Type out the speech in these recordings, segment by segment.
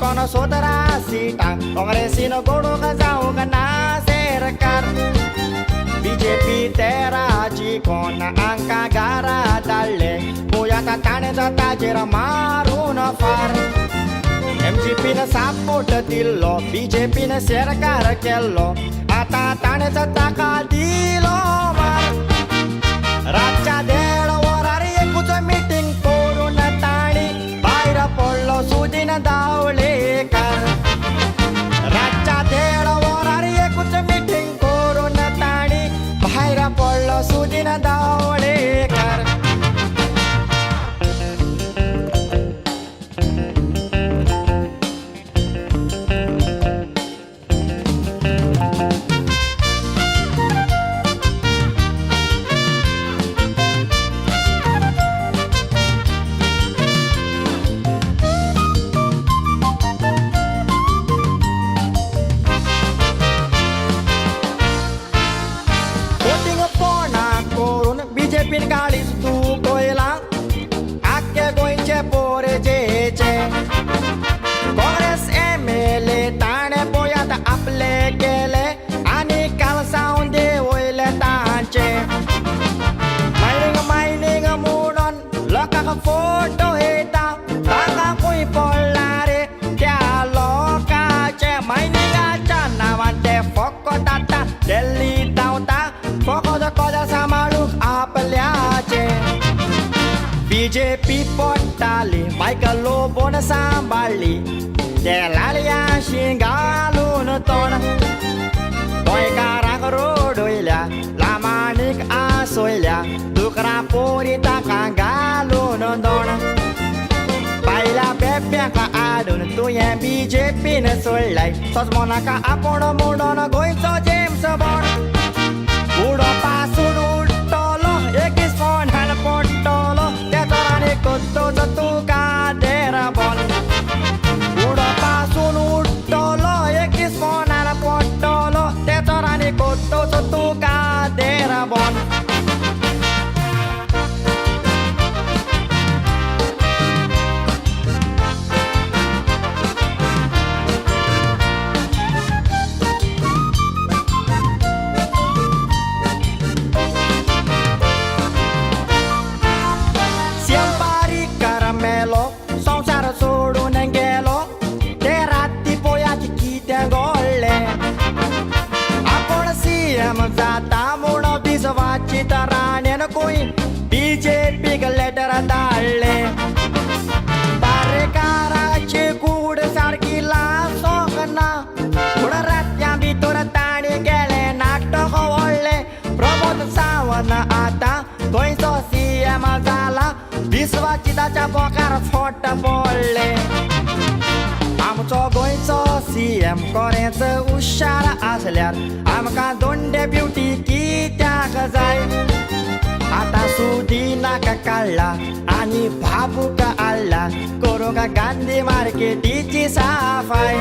17 सीटा काँग्रेसीनं गोडूक जाऊक ना सरकार बीजेपी 13 जिखून आंका गारा धाडले पोयाता ताणे ताजेर मारून फार MGPनं सपोर्ट दिल्लो बीजेपीनं सरकार केल्लो आता ताणेच ताका दिलो मार रातच्या 1.5 वरार एकूच मिटींग करून ताणी भायर पडलो सुदीन धावळेकार रातच्या 1.5 वरार एकूच मिटींग करून ताणी भायर पडलो सुदीन धावळेकार बीजेपीन काळीच तू कोयला आख्या गोंयचे पोरजेचे काँग्रेस MLA ताणे पोयात आपले केले आनी काल सावन देवयले तांचे मायनिंग म्हणून लोकांक फोटो येता ताका खूंय पडला रे त्या लोकांचे मायनिंगाच्या नांवान ते फकत आतां दिल्ली धांवता फकत कदेल सांबाळूंक आपल्याचे बीजेपी पडटाली बायका लोबोन सांबाळली ते लालयाशी घालून तोंड गोंयकारांक रोडयल्या लामाणीक आसयल्या दुकरां पोरी ताका घालून दोण बायल्या बेब्यांक आडून तुवें बीजेपीन सोडलाय सोजमोनाका आपूण म्हणून गोंयचो जेम्स बॉन्ड उडो पासून उडटलो एक फोनान पडटलो त्या तरांनी कोत्तोच तुका देरबॉल उडो पासून उडटलो एक फोनान पडटलो त्या तरांनी कोत्तोच तुका देरबॉल संसार सोडून गेलो ते राती पोयाची कितें घडले आपण CM जाता म्हूण दिसवाची तराणेन खंय बीजेपीक लेटर धाडले बारेकाराची कूड सारकी लासोंक ना पूण रातच्या भितर ताणी केले नाटक व्हडले प्रमोद सावंत आतां गोंयचो CM जाला विश्वाची ताच्या बोकार फोट पडले आमचो गोंयचो CM खरेंच हुशार आसल्यार आमकां दोंडे ब्युटी कित्याक जाय आतां सुदीनाक काडला आनी भाबूक हाडला करूंक गांधी मार्केटीची साफाय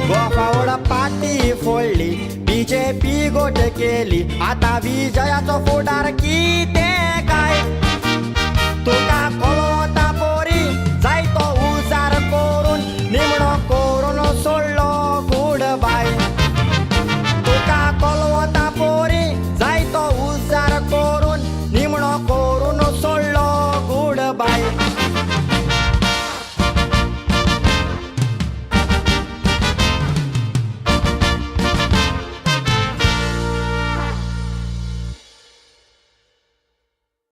गोफावड पाटी फोडली बीजेपी गोट केली आतां विजयाचो फुडार कितें काय तुका